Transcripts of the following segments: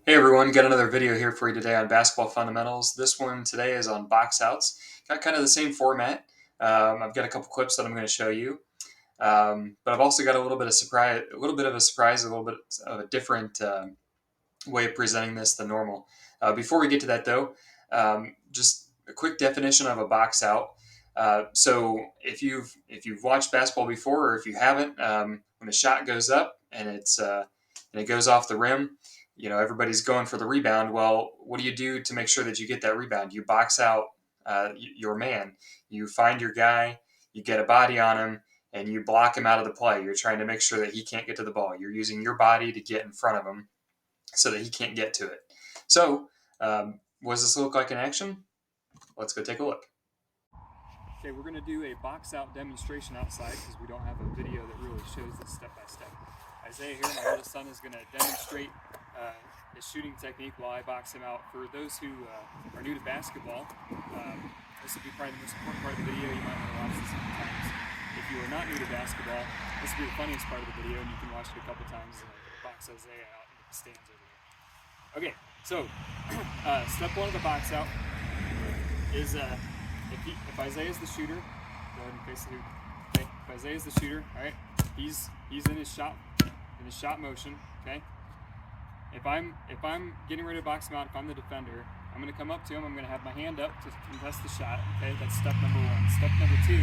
Hey everyone, got another video here for you today on basketball fundamentals. This one today is on box outs. Got kind of the same format. I've got a couple clips that I'm going to show you, but I've also got a little bit of surprise, a little bit of a surprise, a little bit of a different way of presenting this than normal. Before we get to that though, just a quick definition of a box out. So if you've watched basketball before, or if you haven't, when a shot goes up and it goes off the rim, everybody's going for the rebound. Well, what do you do to make sure that you get that rebound? You box out your man. You find your guy. You get a body on him, and you block him out of the play. You're trying to make sure that he can't get to the ball. You're using your body to get in front of him so that he can't get to it. So, what does this look like in action? Let's go take a look. Okay, we're going to do a box out demonstration outside because we don't have a video that really shows this step by step. Isaiah here, my oldest son, is going to demonstrate his shooting technique while I box him out. For those who are new to basketball, this will be probably the most important part of the video. You might want to watch this a couple times. If you are not new to basketball, this will be the funniest part of the video, and you can watch it a couple times and box Isaiah out in the stands over there. Okay, so step one of the box out is if Isaiah's the shooter, go ahead and face the hoop. Okay, if Isaiah's the shooter, all right, he's in his shot motion. Okay, if I'm getting ready to box him out, if I'm the defender, I'm going to come up to him. I'm going to have my hand up to contest the shot. Okay, that's step number one. Step number two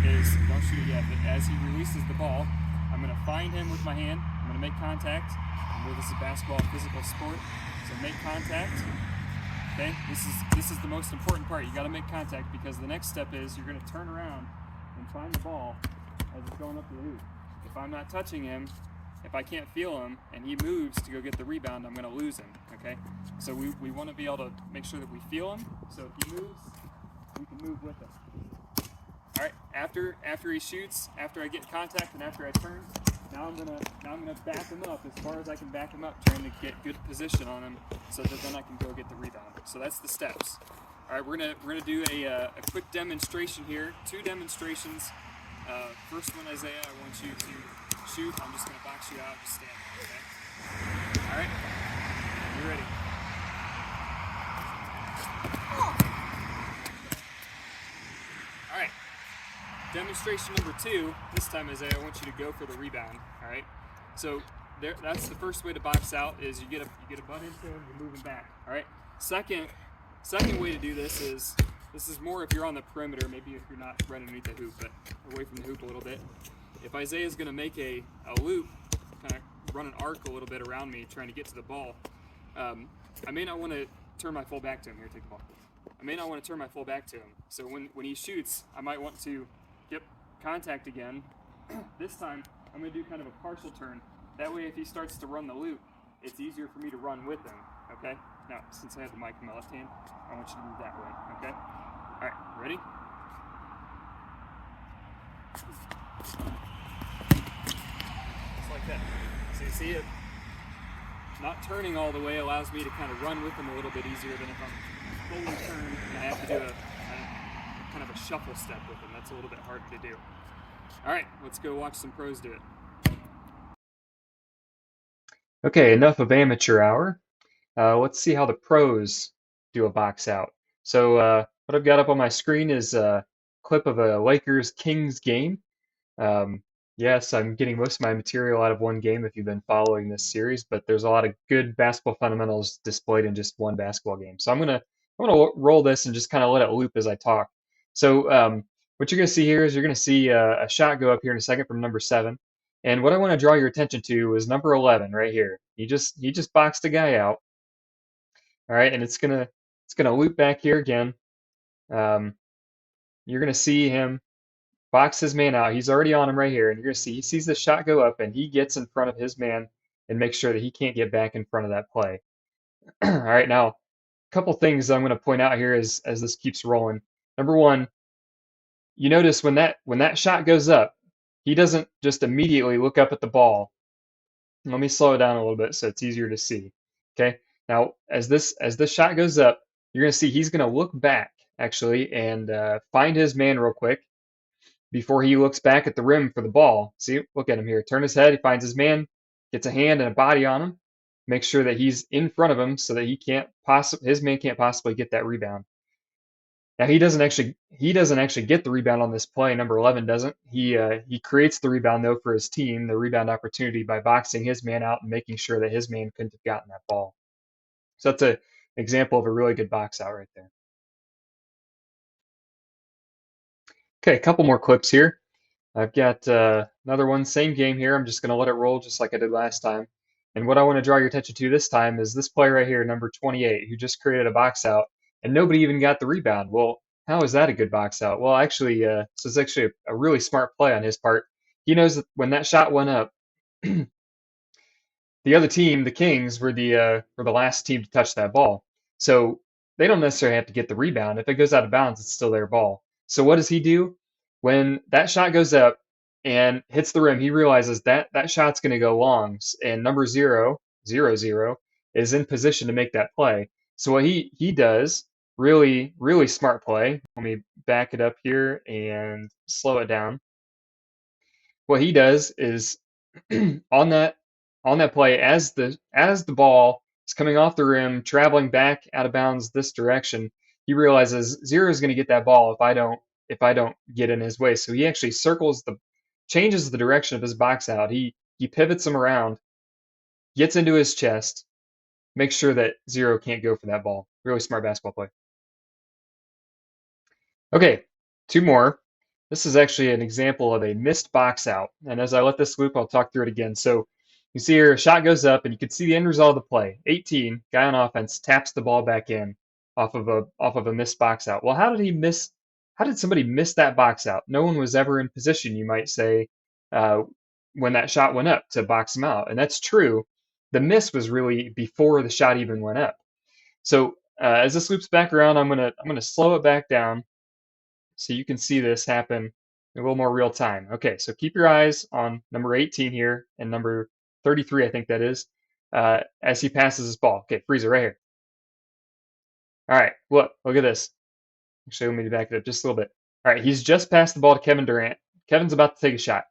is don't shoot it yet, but as he releases the ball, I'm going to find him with my hand. I'm going to make contact. I know this is a basketball physical sport, so make contact. Okay, this is the most important part. You got to make contact because the next step is you're going to turn around and find the ball as it's going up to the hoop. If I'm not touching him, if I can't feel him and he moves to go get the rebound, I'm going to lose him. Okay, so we want to be able to make sure that we feel him. So if he moves, we can move with him. All right, after he shoots, after I get contact and after I turn, now I'm gonna back him up as far as I can back him up, trying to get good position on him, so that then I can go get the rebound. So that's the steps. All right, we're gonna do a quick demonstration here. Two demonstrations. First one, Isaiah, I want you to shoot. I'm just gonna box you out. Just stand there, okay? All right, you ready? All right. Demonstration number two, this time, Isaiah, I want you to go for the rebound, all right? So that's the first way to box out is you get a butt into him, you move him back, all right? Second way to do this is more if you're on the perimeter, maybe if you're not right underneath the hoop, but away from the hoop a little bit. If Isaiah's gonna make a loop, kind of run an arc a little bit around me, trying to get to the ball, I may not want to turn my full back to him. Here, take the ball. I may not want to turn my full back to him. So when he shoots, I might want to get contact again. This time, I'm going to do kind of a partial turn. That way, if he starts to run the loop, it's easier for me to run with him, okay? Now, since I have the mic in my left hand, I want you to move that way, okay? All right, ready? Just like that. So you see it? Not turning all the way allows me to kind of run with him a little bit easier than if I'm fully turned and I have to do a kind of a shuffle step with him. That's a little bit harder to do. All right, let's go watch some pros do it. Okay, enough of amateur hour. Let's see how the pros do a box out. So what I've got up on my screen is a clip of a Lakers-Kings game. Yes, I'm getting most of my material out of one game if you've been following this series, but there's a lot of good basketball fundamentals displayed in just one basketball game. So I'm gonna roll this and just kind of let it loop as I talk. So what you're gonna see here is you're gonna see a shot go up here in a second from number 7. And what I want to draw your attention to is number 11 right here. He just boxed a guy out. All right, and it's gonna loop back here again. You're gonna see him box his man out. He's already on him right here, and you're gonna see he sees the shot go up, and he gets in front of his man and makes sure that he can't get back in front of that play. All right, now a couple things I'm gonna point out here as this keeps rolling. Number one, you notice when that shot goes up, he doesn't just immediately look up at the ball. Let me slow it down a little bit so it's easier to see. Okay, now as this shot goes up, you're gonna see he's gonna look back actually and find his man real quick before he looks back at the rim for the ball. See, look at him here. Turn his head, he finds his man, gets a hand and a body on him. make sure that he's in front of him so that his man can't possibly get that rebound. Now he doesn't actually get the rebound on this play. Number 11 doesn't. He creates the rebound though for his team, the rebound opportunity by boxing his man out and making sure that his man couldn't have gotten that ball. So that's an example of a really good box out right there. Okay, a couple more clips here. I've got another one, same game here. I'm just going to let it roll just like I did last time. And what I want to draw your attention to this time is this play right here, number 28, who just created a box out, and nobody even got the rebound. Well, how is that a good box out? Well, actually, this is actually a really smart play on his part. He knows that when that shot went up, the other team, the Kings, were the last team to touch that ball. So they don't necessarily have to get the rebound. If it goes out of bounds, it's still their ball. So what does he do? When that shot goes up and hits the rim, he realizes that that shot's going to go long, and number 0, 0, 0, is in position to make that play. So what he does, really, really smart play. Let me back it up here and slow it down. What he does is on that play, as the ball is coming off the rim, traveling back out of bounds this direction, he realizes Zero is going to get that ball if I don't get in his way. So he actually changes the direction of his box out. He pivots him around, gets into his chest, makes sure that Zero can't go for that ball. Really smart basketball play. Okay, two more. This is actually an example of a missed box out. And as I let this loop, I'll talk through it again. So you see here, a shot goes up, and you can see the end result of the play. 18, guy on offense taps the ball back in off of a missed box out. Well, how did somebody miss that box out? No one was ever in position, you might say, uh, when that shot went up to box him out. And that's true. The miss was really before the shot even went up. So as this loops back around, I'm gonna slow it back down so you can see this happen in a little more real time. Okay, so keep your eyes on number 18 here and number 33, I think that is, as he passes his ball. Okay, freeze it right here. All right, look at this. Actually, let me back it up just a little bit. All right, he's just passed the ball to Kevin Durant. Kevin's about to take a shot.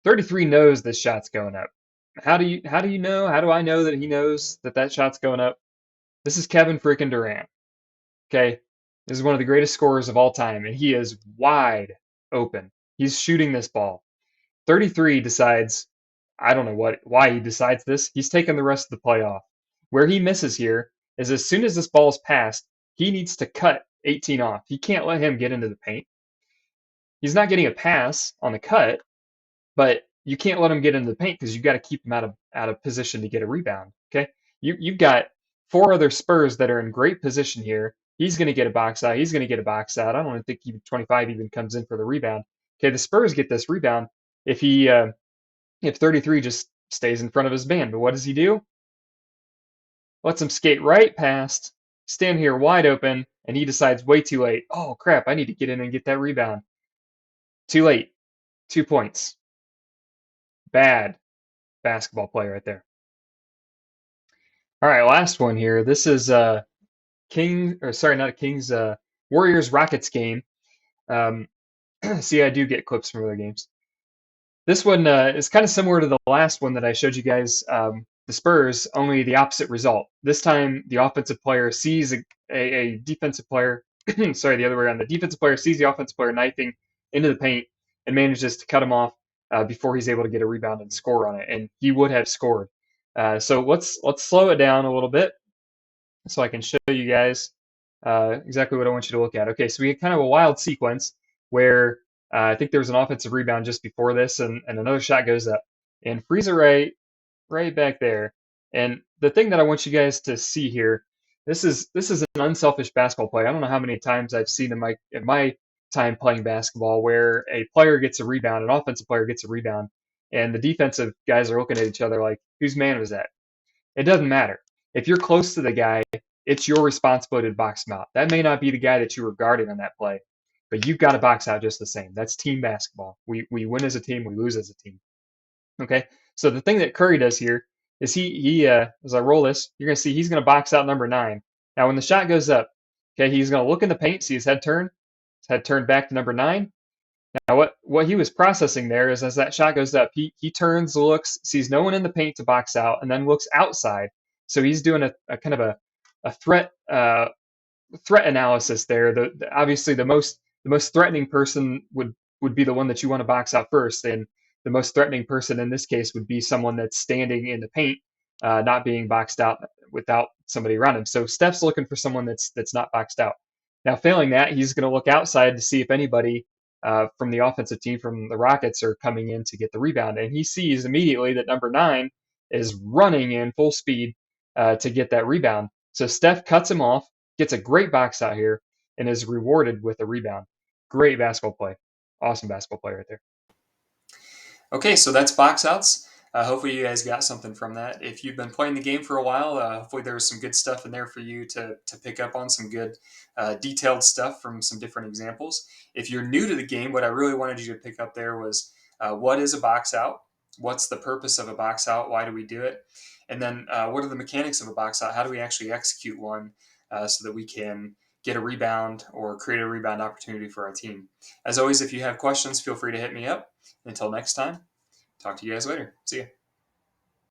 33 knows this shot's going up. How do you know? How do I know that he knows that that shot's going up? This is Kevin freaking Durant. Okay, this is one of the greatest scorers of all time, and he is wide open. He's shooting this ball. 33 decides, I don't know why he decides this. He's taking the rest of the play off. Where he misses here is as soon as this ball is passed, he needs to cut 18 off. He can't let him get into the paint. He's not getting a pass on the cut, but you can't let him get into the paint because you've got to keep him out of position to get a rebound. Okay, you've got four other Spurs that are in great position here. He's going to get a box out. He's going to get a box out. I don't even think even 25 even comes in for the rebound. Okay, the Spurs get this rebound if 33 just stays in front of his man. But what does he do? Lets him skate right past, stand here wide open, and he decides way too late. Oh crap! I need to get in and get that rebound. Too late. 2 points. Bad basketball play right there. All right, last one here. This is not Kings, Warriors Rockets game. Um, see, I do get clips from other games. This one is kind of similar to the last one that I showed you guys, the Spurs, only the opposite result. This time, the offensive player sees a defensive player, sorry, the other way around. The defensive player sees the offensive player knifing into the paint and manages to cut him off before he's able to get a rebound and score on it, and he would have scored. So let's slow it down a little bit so I can show you guys exactly what I want you to look at. Okay, so we had kind of a wild sequence where I think there was an offensive rebound just before this, and another shot goes up, and freeze it right back there. And the thing that I want you guys to see here, this is an unselfish basketball play. I don't know how many times I've seen in my time playing basketball where a player gets a rebound, an offensive player gets a rebound, and the defensive guys are looking at each other like, whose man was that? It doesn't matter. If you're close to the guy, it's your responsibility to box him out. That may not be the guy that you were guarding on that play, but you've got to box out just the same. That's team basketball. We win as a team, we lose as a team. Okay, so the thing that Curry does here is he as I roll this, you're gonna see he's gonna box out number 9. Now when the shot goes up, okay, he's gonna look in the paint, see his head turned back to number 9. Now what he was processing there is as that shot goes up, he turns, looks, sees no one in the paint to box out, and then looks outside. So he's doing a kind of a threat analysis there. Obviously the most threatening person would be the one that you want to box out first, and the most threatening person in this case would be someone that's standing in the paint, not being boxed out without somebody around him. So Steph's looking for someone that's not boxed out. Now, failing that, he's going to look outside to see if anybody from the offensive team from the Rockets are coming in to get the rebound, and he sees immediately that number 9 is running in full speed to get that rebound. So Steph cuts him off, gets a great box out here, and is rewarded with a rebound. Great basketball play. Awesome basketball play right there. Okay, so that's box outs. Hopefully, you guys got something from that. If you've been playing the game for a while, hopefully there was some good stuff in there for you to pick up on, some good detailed stuff from some different examples. If you're new to the game, what I really wanted you to pick up there was what is a box out? What's the purpose of a box out? Why do we do it? And then what are the mechanics of a box out? How do we actually execute one so that we can get a rebound or create a rebound opportunity for our team? As always, if you have questions, feel free to hit me up. Until next time, talk to you guys later. See ya.